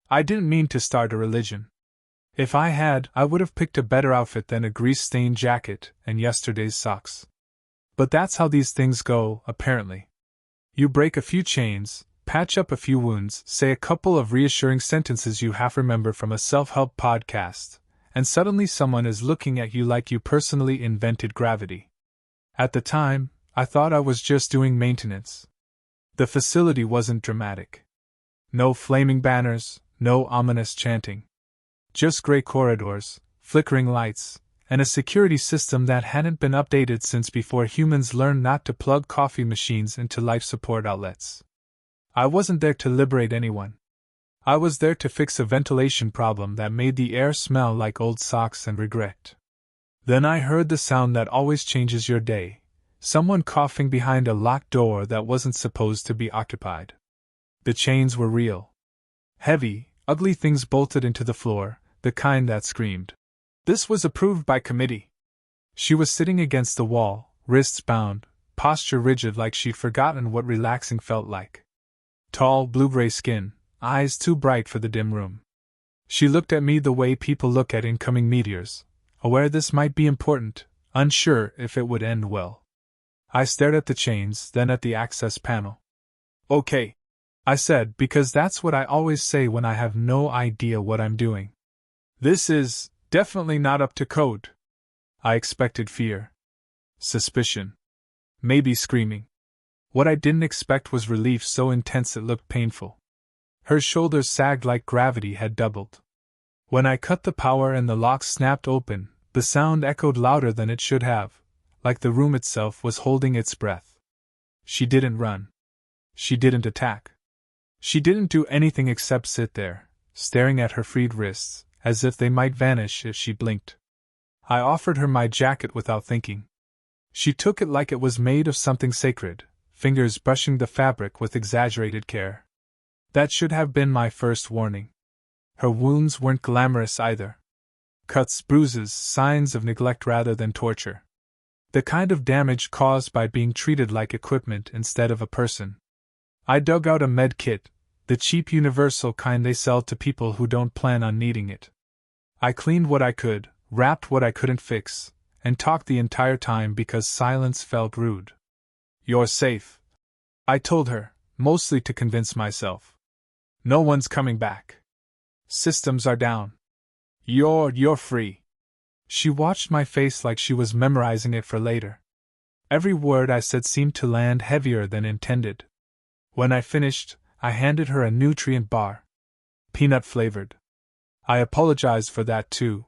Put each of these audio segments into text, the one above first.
I didn't mean to start a religion. If I had, I would have picked a better outfit than a grease-stained jacket and yesterday's socks. But that's how these things go, apparently. You break a few chains, patch up a few wounds, say a couple of reassuring sentences you half remember from a self-help podcast, and suddenly someone is looking at you like you personally invented gravity. At the time, I thought I was just doing maintenance. The facility wasn't dramatic. No flaming banners, no ominous chanting. Just gray corridors, flickering lights, and a security system that hadn't been updated since before humans learned not to plug coffee machines into life support outlets. I wasn't there to liberate anyone. I was there to fix a ventilation problem that made the air smell like old socks and regret. Then I heard the sound that always changes your day, someone coughing behind a locked door that wasn't supposed to be occupied. The chains were real. Heavy, ugly things bolted into the floor, the kind that screamed. This was approved by committee. She was sitting against the wall, wrists bound, posture rigid like she'd forgotten what relaxing felt like. Tall, blue-gray skin, eyes too bright for the dim room. She looked at me the way people look at incoming meteors, aware this might be important, unsure if it would end well. I stared at the chains, then at the access panel. Okay, I said, because that's what I always say when I have no idea what I'm doing. This is definitely not up to code. I expected fear. Suspicion. Maybe screaming. What I didn't expect was relief so intense it looked painful. Her shoulders sagged like gravity had doubled. When I cut the power and the lock snapped open, the sound echoed louder than it should have, like the room itself was holding its breath. She didn't run. She didn't attack. She didn't do anything except sit there, staring at her freed wrists, as if they might vanish if she blinked. I offered her my jacket without thinking. She took it like it was made of something sacred, fingers brushing the fabric with exaggerated care. That should have been my first warning. Her wounds weren't glamorous either. Cuts, bruises, signs of neglect rather than torture. The kind of damage caused by being treated like equipment instead of a person. I dug out a med kit, the cheap universal kind they sell to people who don't plan on needing it. I cleaned what I could, wrapped what I couldn't fix, and talked the entire time because silence felt rude. You're safe, I told her, mostly to convince myself. No one's coming back. Systems are down. You're free. She watched my face like she was memorizing it for later. Every word I said seemed to land heavier than intended. When I finished, I handed her a nutrient bar. Peanut flavored. I apologized for that too.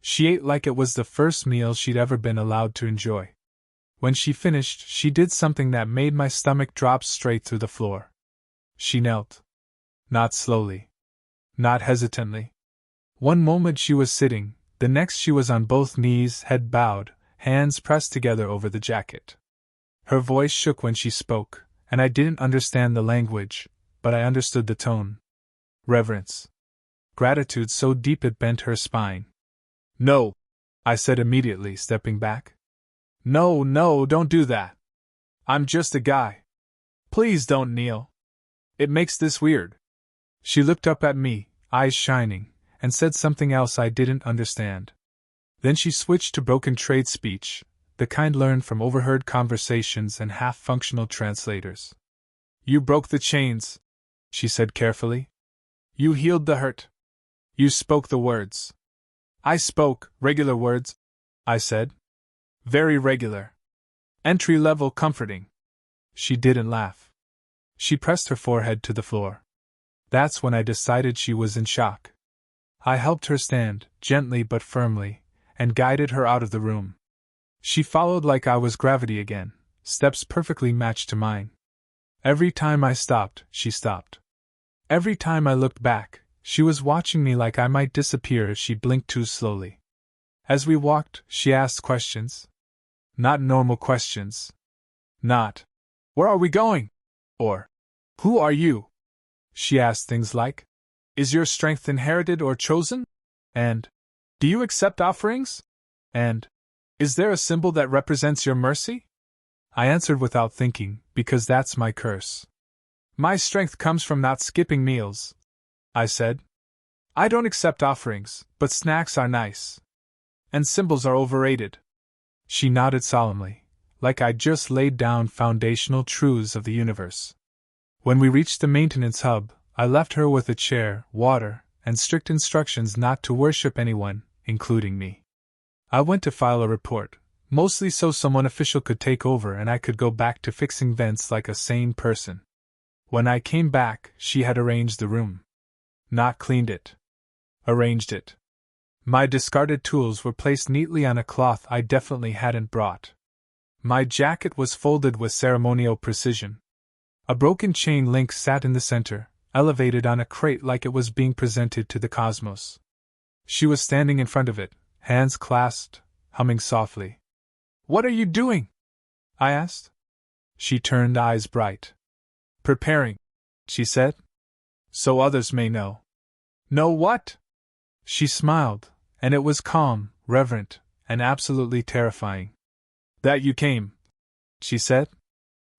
She ate like it was the first meal she'd ever been allowed to enjoy. When she finished, she did something that made my stomach drop straight through the floor. She knelt. Not slowly. Not hesitantly. One moment she was sitting, the next she was on both knees, head bowed, hands pressed together over the jacket. Her voice shook when she spoke, and I didn't understand the language, but I understood the tone. Reverence. Gratitude so deep it bent her spine. No, I said immediately, stepping back. No, don't do that. I'm just a guy. Please don't kneel. It makes this weird. She looked up at me, eyes shining, and said something else I didn't understand. Then she switched to broken trade speech, the kind learned from overheard conversations and half-functional translators. You broke the chains, she said carefully. You healed the hurt. You spoke the words. I spoke regular words, I said. Very regular. Entry-level comforting. She didn't laugh. She pressed her forehead to the floor. That's when I decided she was in shock. I helped her stand, gently but firmly, and guided her out of the room. She followed like I was gravity again, steps perfectly matched to mine. Every time I stopped, she stopped. Every time I looked back, she was watching me like I might disappear if she blinked too slowly. As we walked, she asked questions. Not normal questions. Not, "Where are we going?" or, "Who are you?" She asked things like, "Is your strength inherited or chosen?" and, "Do you accept offerings?" and, "Is there a symbol that represents your mercy?" I answered without thinking, because that's my curse. My strength comes from not skipping meals, I said. I don't accept offerings, but snacks are nice. And symbols are overrated. She nodded solemnly, like I'd just laid down foundational truths of the universe. When we reached the maintenance hub, I left her with a chair, water, and strict instructions not to worship anyone, including me. I went to file a report, mostly so someone official could take over and I could go back to fixing vents like a sane person. When I came back, she had arranged the room. Not cleaned it. Arranged it. My discarded tools were placed neatly on a cloth I definitely hadn't brought. My jacket was folded with ceremonial precision. A broken chain link sat in the center, elevated on a crate like it was being presented to the cosmos. She was standing in front of it, hands clasped, humming softly. "What are you doing?" I asked. She turned, eyes bright. "Preparing," she said. "So others may know." "Know what?" She smiled, and it was calm, reverent, and absolutely terrifying. "That you came," she said.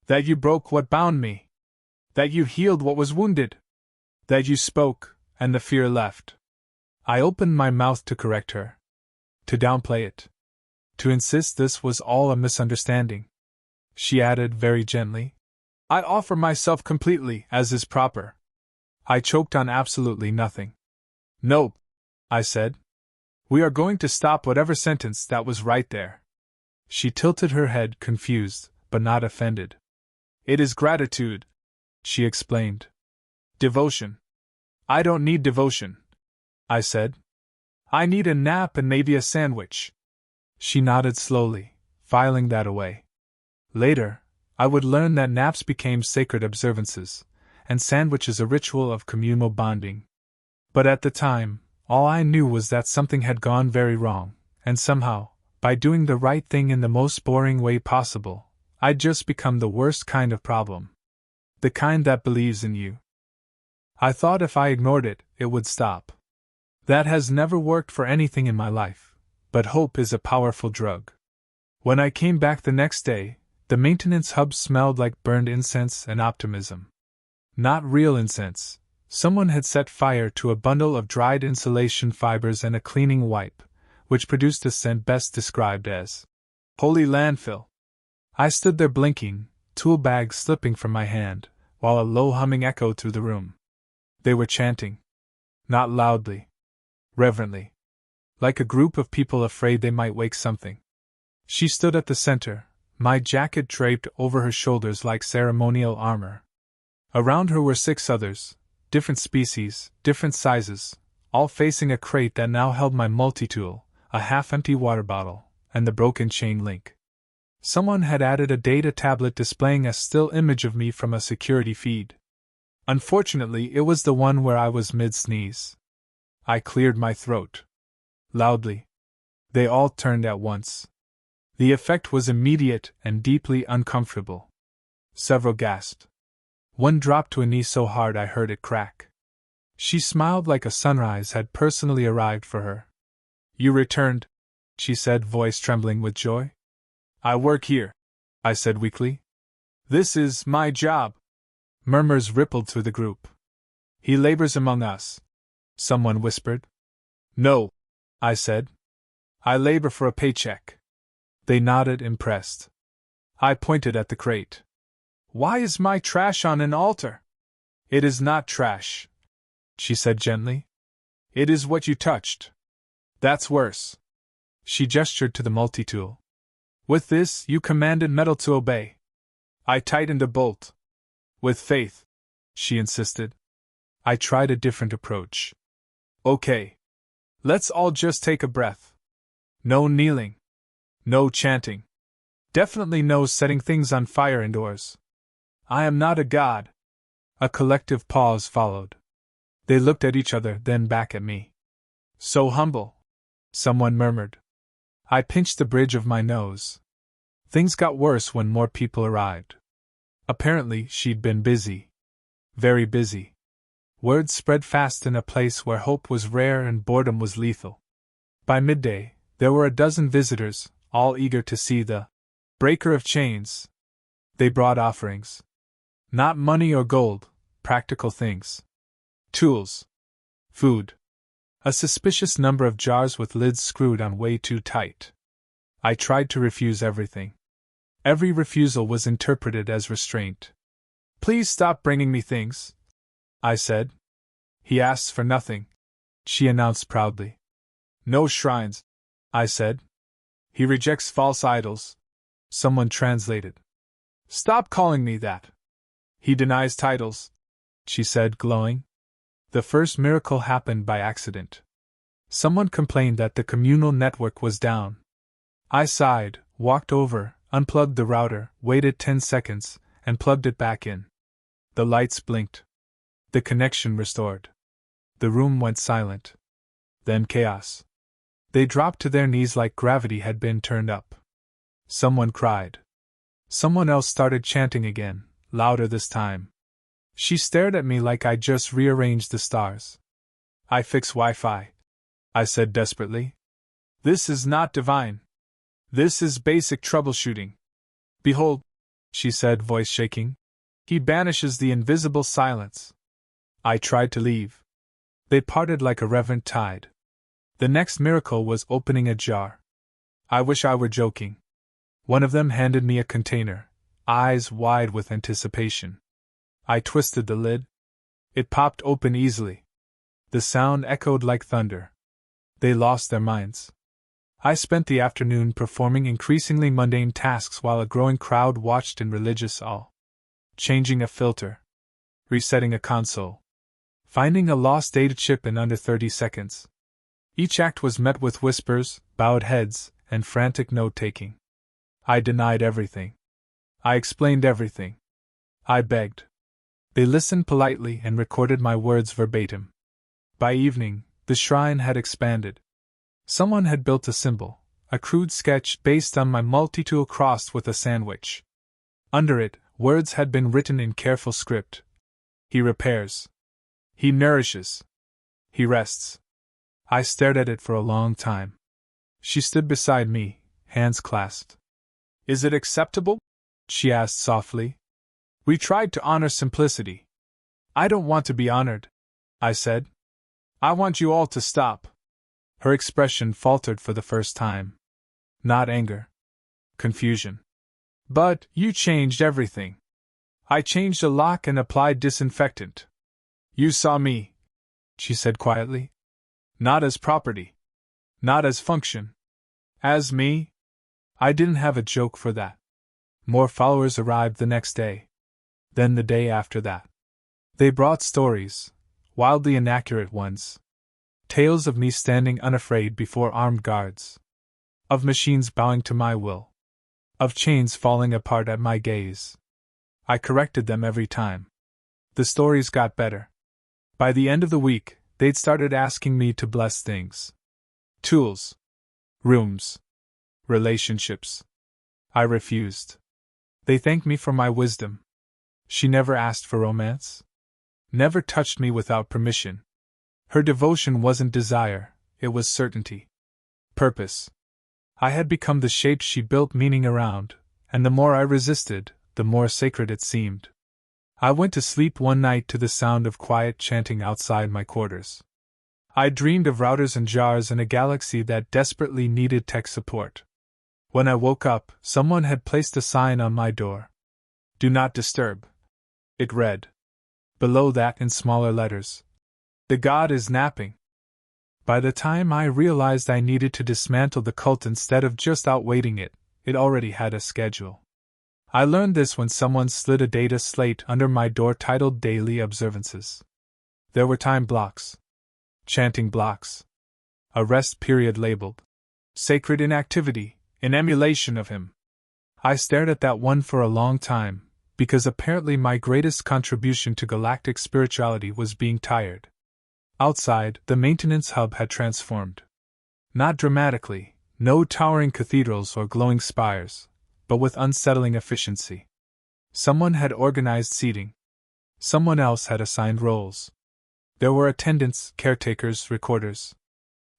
"That you broke what bound me. That you healed what was wounded. That you spoke, and the fear left." I opened my mouth to correct her. To downplay it. To insist this was all a misunderstanding. She added very gently, "I offer myself completely, as is proper." I choked on absolutely nothing. "No," I said. "We are going to stop whatever sentence that was right there." She tilted her head, confused, but not offended. "It is gratitude," she explained. "Devotion." "I don't need devotion," I said. "I need a nap and maybe a sandwich." She nodded slowly, filing that away. Later, I would learn that naps became sacred observances, and sandwiches a ritual of communal bonding. But at the time, all I knew was that something had gone very wrong, and somehow, by doing the right thing in the most boring way possible, I'd just become the worst kind of problem. The kind that believes in you. I thought if I ignored it, it would stop. That has never worked for anything in my life, but hope is a powerful drug. When I came back the next day, the maintenance hub smelled like burned incense and optimism. Not real incense. Someone had set fire to a bundle of dried insulation fibers and a cleaning wipe, which produced a scent best described as holy landfill. I stood there blinking, tool bags slipping from my hand, while a low humming echoed through the room. They were chanting. Not loudly. Reverently. Like a group of people afraid they might wake something. She stood at the center, my jacket draped over her shoulders like ceremonial armor. Around her were 6 others, different species, different sizes, all facing a crate that now held my multi-tool, a half-empty water bottle, and the broken chain link. Someone had added a data tablet displaying a still image of me from a security feed. Unfortunately, it was the one where I was mid-sneeze. I cleared my throat. Loudly. They all turned at once. The effect was immediate and deeply uncomfortable. Several gasped. One dropped to a knee so hard I heard it crack. She smiled like a sunrise had personally arrived for her. "You returned," she said, voice trembling with joy. "I work here," I said weakly. "This is my job." Murmurs rippled through the group. "He labors among us," someone whispered. "No," I said. "I labor for a paycheck." They nodded, impressed. I pointed at the crate. "Why is my trash on an altar?" "It is not trash," she said gently. "It is what you touched. That's worse." She gestured to the multi-tool. "With this, you commanded metal to obey." I tightened a bolt. "With faith," she insisted. I tried a different approach. "Okay. Let's all just take a breath. No kneeling. No chanting. Definitely no setting things on fire indoors. I am not a god." A collective pause followed. They looked at each other, then back at me. "So humble," someone murmured. I pinched the bridge of my nose. Things got worse when more people arrived. Apparently, she'd been busy. Very busy. Word spread fast in a place where hope was rare and boredom was lethal. By midday, there were a dozen visitors, all eager to see the breaker of chains. They brought offerings. Not money or gold, practical things. Tools. Food. A suspicious number of jars with lids screwed on way too tight. I tried to refuse everything. Every refusal was interpreted as restraint. Please stop bringing me things, I said. He asks for nothing, she announced proudly. No shrines, I said. He rejects false idols, someone translated. Stop calling me that. He denies titles, she said, glowing. The first miracle happened by accident. Someone complained that the communal network was down. I sighed, walked over, unplugged the router, waited 10 seconds, and plugged it back in. The lights blinked. The connection restored. The room went silent. Then chaos. They dropped to their knees like gravity had been turned up. Someone cried. Someone else started chanting again, louder this time. She stared at me like I'd just rearranged the stars. I fix Wi-Fi, I said desperately. This is not divine. This is basic troubleshooting. Behold, she said, voice shaking. He banishes the invisible silence. I tried to leave. They parted like a reverent tide. The next miracle was opening a jar. I wish I were joking. One of them handed me a container, eyes wide with anticipation. I twisted the lid. It popped open easily. The sound echoed like thunder. They lost their minds. I spent the afternoon performing increasingly mundane tasks while a growing crowd watched in religious awe. Changing a filter. Resetting a console. Finding a lost data chip in under 30 seconds. Each act was met with whispers, bowed heads, and frantic note-taking. I denied everything. I explained everything. I begged. They listened politely and recorded my words verbatim. By evening, the shrine had expanded. Someone had built a symbol, a crude sketch based on my multi-tool crossed with a sandwich. Under it, words had been written in careful script. He repairs. He nourishes. He rests. I stared at it for a long time. She stood beside me, hands clasped. Is it acceptable? She asked softly. We tried to honor simplicity. I don't want to be honored, I said. I want you all to stop. Her expression faltered for the first time. Not anger. Confusion. But you changed everything. I changed a lock and applied disinfectant. You saw me, she said quietly. Not as property. Not as function. As me. I didn't have a joke for that. More followers arrived the next day. Then the day after that. They brought stories, wildly inaccurate ones. Tales of me standing unafraid before armed guards. Of machines bowing to my will. Of chains falling apart at my gaze. I corrected them every time. The stories got better. By the end of the week, they'd started asking me to bless things. Tools. Rooms. Relationships. I refused. They thanked me for my wisdom. She never asked for romance. Never touched me without permission. Her devotion wasn't desire, it was certainty. Purpose. I had become the shape she built meaning around, and the more I resisted, the more sacred it seemed. I went to sleep one night to the sound of quiet chanting outside my quarters. I dreamed of routers and jars and a galaxy that desperately needed tech support. When I woke up, someone had placed a sign on my door. Do not disturb. It read. Below that in smaller letters. The god is napping. By the time I realized I needed to dismantle the cult instead of just outweighting it, it already had a schedule. I learned this when someone slid a data slate under my door titled Daily Observances. There were time blocks. Chanting blocks. A rest period labeled Sacred Inactivity, in emulation of him. I stared at that one for a long time, because apparently my greatest contribution to galactic spirituality was being tired. Outside, the maintenance hub had transformed. Not dramatically, no towering cathedrals or glowing spires, but with unsettling efficiency. Someone had organized seating. Someone else had assigned roles. There were attendants, caretakers, recorders.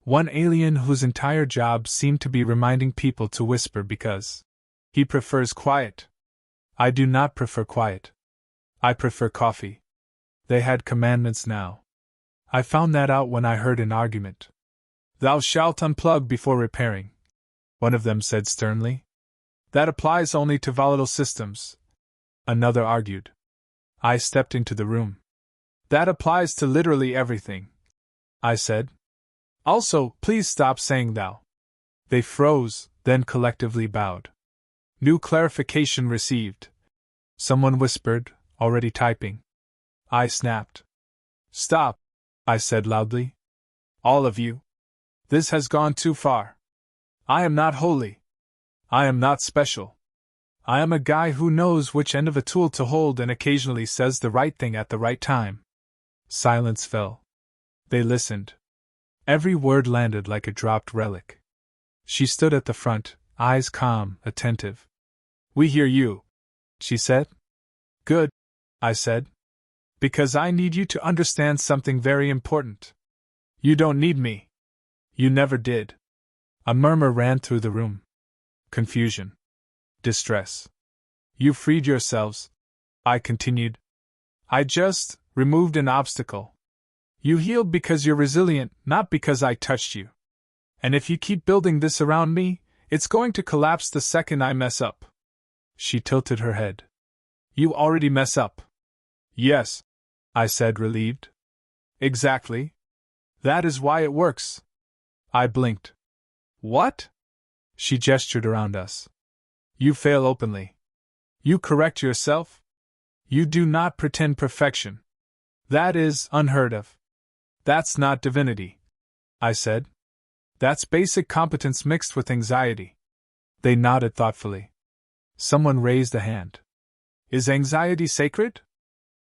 One alien whose entire job seemed to be reminding people to whisper because he prefers quiet. I do not prefer quiet. I prefer coffee. They had commandments now. I found that out when I heard an argument. Thou shalt unplug before repairing, one of them said sternly. That applies only to volatile systems, another argued. I stepped into the room. That applies to literally everything, I said. Also, please stop saying thou. They froze, then collectively bowed. New clarification received. Someone whispered, already typing. I snapped. Stop, I said loudly. All of you. This has gone too far. I am not holy. I am not special. I am a guy who knows which end of a tool to hold and occasionally says the right thing at the right time. Silence fell. They listened. Every word landed like a dropped relic. She stood at the front, eyes calm, attentive. We hear you, she said. Good, I said. Because I need you to understand something very important. You don't need me. You never did. A murmur ran through the room. Confusion. Distress. You freed yourselves, I continued. I just removed an obstacle. You healed because you're resilient, not because I touched you. And if you keep building this around me, it's going to collapse the second I mess up. She tilted her head. You already mess up. Yes, I said, relieved. Exactly. That is why it works. I blinked. What? She gestured around us. You fail openly. You correct yourself. You do not pretend perfection. That is unheard of. That's not divinity, I said. That's basic competence mixed with anxiety. They nodded thoughtfully. Someone raised a hand. Is anxiety sacred?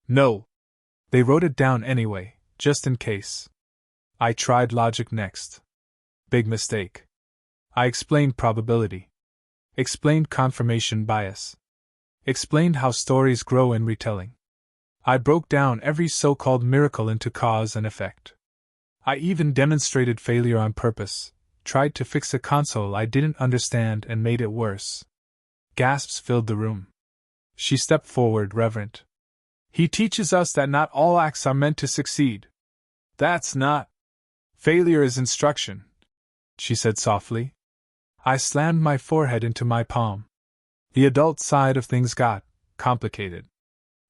No. They wrote it down anyway, just in case. I tried logic next. Big mistake. I explained probability. Explained confirmation bias. Explained how stories grow in retelling. I broke down every so-called miracle into cause and effect. I even demonstrated failure on purpose, tried to fix a console I didn't understand and made it worse. Gasps filled the room. She stepped forward, reverent. He teaches us that not all acts are meant to succeed. That's not. Failure is instruction, she said softly. I slammed my forehead into my palm. The adult side of things got complicated.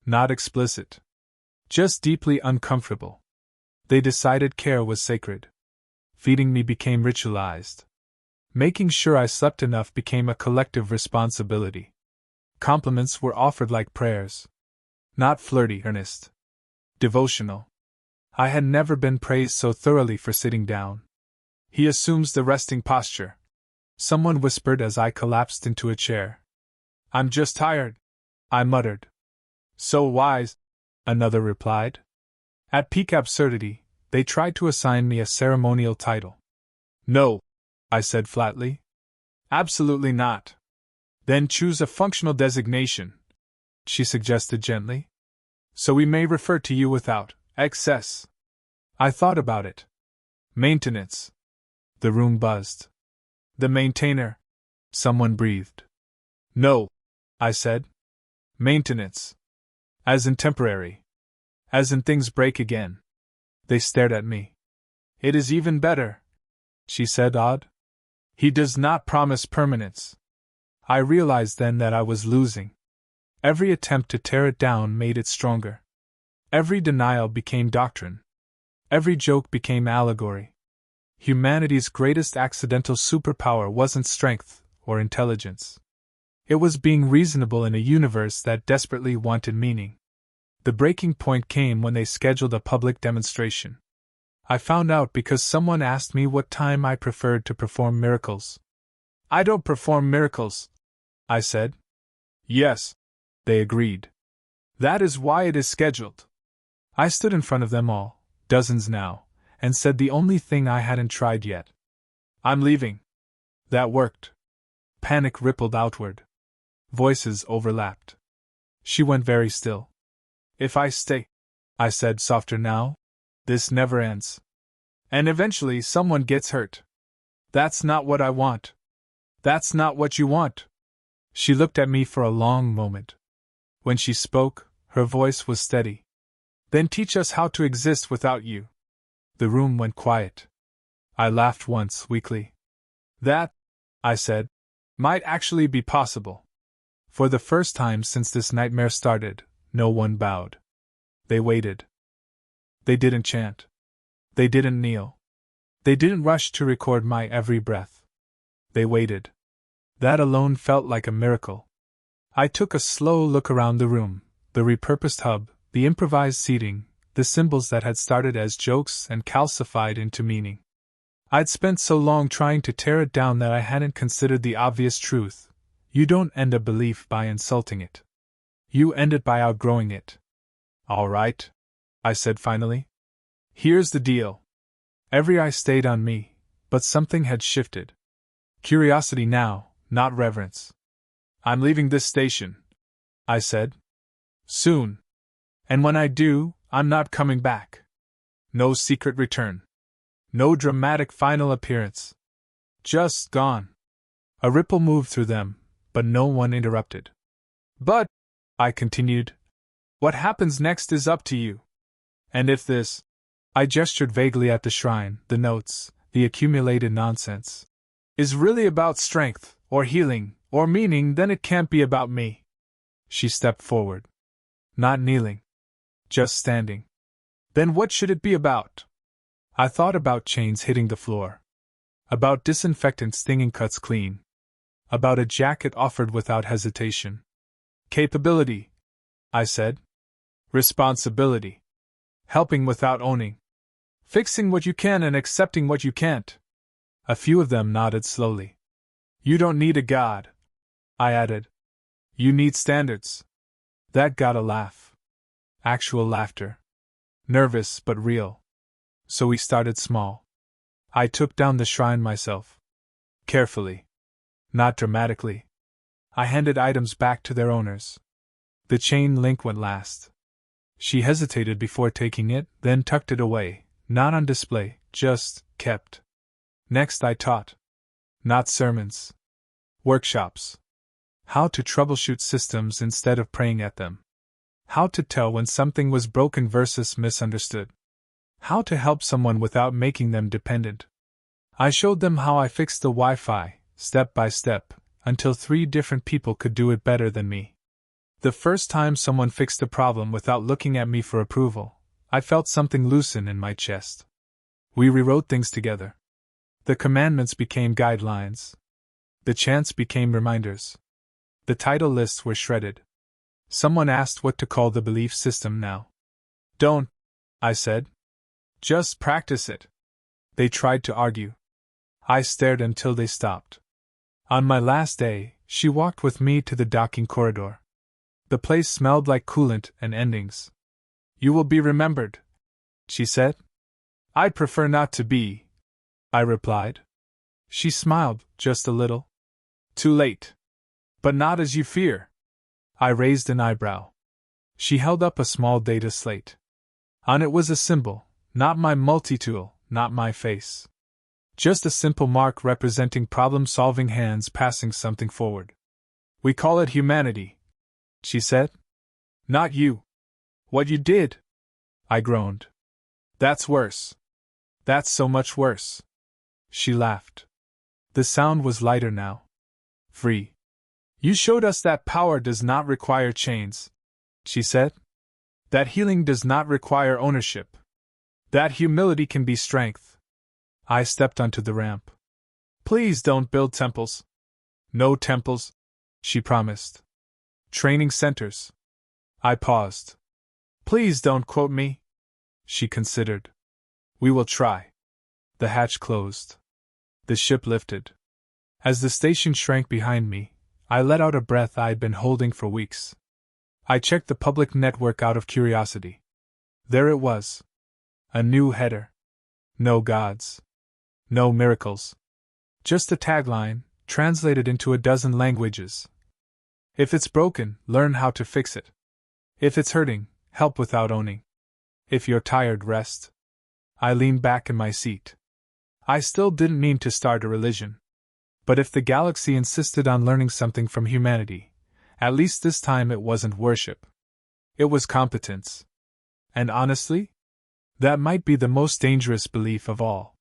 Not explicit. Just deeply uncomfortable. They decided care was sacred. Feeding me became ritualized. Making sure I slept enough became a collective responsibility. Compliments were offered like prayers. Not flirty, earnest. Devotional. I had never been praised so thoroughly for sitting down. He assumes the resting posture. Someone whispered as I collapsed into a chair. I'm just tired, I muttered. So wise, another replied. At peak absurdity, they tried to assign me a ceremonial title. No, I said flatly. Absolutely not. Then choose a functional designation, she suggested gently. So we may refer to you without excess. I thought about it. Maintenance. The room buzzed. The maintainer, someone breathed. No, I said. Maintenance. As in temporary. As in things break again. They stared at me. It is even better, she said, odd. He does not promise permanence. I realized then that I was losing. Every attempt to tear it down made it stronger. Every denial became doctrine. Every joke became allegory. Humanity's greatest accidental superpower wasn't strength or intelligence. It was being reasonable in a universe that desperately wanted meaning. The breaking point came when they scheduled a public demonstration. I found out because someone asked me what time I preferred to perform miracles. I don't perform miracles, I said. Yes, they agreed. That is why it is scheduled. I stood in front of them all, dozens now, and said the only thing I hadn't tried yet. I'm leaving. That worked. Panic rippled outward. Voices overlapped. She went very still. If I stay, I said softer now, this never ends. And eventually someone gets hurt. That's not what I want. That's not what you want. She looked at me for a long moment. When she spoke, her voice was steady. Then teach us how to exist without you. The room went quiet. I laughed once, weakly. That, I said, might actually be possible. For the first time since this nightmare started, no one bowed. They waited. They didn't chant. They didn't kneel. They didn't rush to record my every breath. They waited. That alone felt like a miracle. I took a slow look around the room, the repurposed hub, the improvised seating, the symbols that had started as jokes and calcified into meaning. I'd spent so long trying to tear it down that I hadn't considered the obvious truth. You don't end a belief by insulting it. You end it by outgrowing it. All right, I said finally. Here's the deal. Every eye stayed on me, but something had shifted. Curiosity now, not reverence. I'm leaving this station, I said. Soon. And when I do, I'm not coming back. No secret return. No dramatic final appearance. Just gone. A ripple moved through them, but no one interrupted. But, I continued, what happens next is up to you. And if this, I gestured vaguely at the shrine, the notes, the accumulated nonsense, is really about strength, or healing, or meaning, then it can't be about me. She stepped forward. Not kneeling. Just standing. Then what should it be about? I thought about chains hitting the floor. About disinfectant stinging cuts clean. About a jacket offered without hesitation. Capability, I said. Responsibility. Helping without owning. Fixing what you can and accepting what you can't. A few of them nodded slowly. You don't need a god, I added. You need standards. That got a laugh. Actual laughter. Nervous but real. So we started small. I took down the shrine myself. Carefully. Not dramatically. I handed items back to their owners. The chain link went last. She hesitated before taking it, then tucked it away, not on display, just kept. Next I taught. Not sermons. Workshops. How to troubleshoot systems instead of praying at them. How to tell when something was broken versus misunderstood. How to help someone without making them dependent. I showed them how I fixed the Wi-Fi, step by step, until 3 different people could do it better than me. The first time someone fixed a problem without looking at me for approval, I felt something loosen in my chest. We rewrote things together. The commandments became guidelines. The chants became reminders. The title lists were shredded. Someone asked what to call the belief system now. Don't, I said. Just practice it. They tried to argue. I stared until they stopped. On my last day, she walked with me to the docking corridor. The place smelled like coolant and endings. You will be remembered, she said. I'd prefer not to be, I replied. She smiled, just a little. Too late. But not as you fear. I raised an eyebrow. She held up a small data slate. On it was a symbol, not my multi-tool, not my face. Just a simple mark representing problem-solving hands passing something forward. We call it humanity, she said. Not you. What you did. I groaned. That's worse. That's so much worse. She laughed. The sound was lighter now. Free. You showed us that power does not require chains, she said. That healing does not require ownership. That humility can be strength. I stepped onto the ramp. Please don't build temples. No temples, she promised. Training centers. I paused. Please don't quote me, she considered. We will try. The hatch closed. The ship lifted. As the station shrank behind me, I let out a breath I'd been holding for weeks. I checked the public network out of curiosity. There it was. A new header. No gods. No miracles. Just a tagline, translated into a dozen languages. If it's broken, learn how to fix it. If it's hurting, help without owning. If you're tired, rest. I leaned back in my seat. I still didn't mean to start a religion. But if the galaxy insisted on learning something from humanity, at least this time it wasn't worship. It was competence. And honestly, That might be the most dangerous belief of all.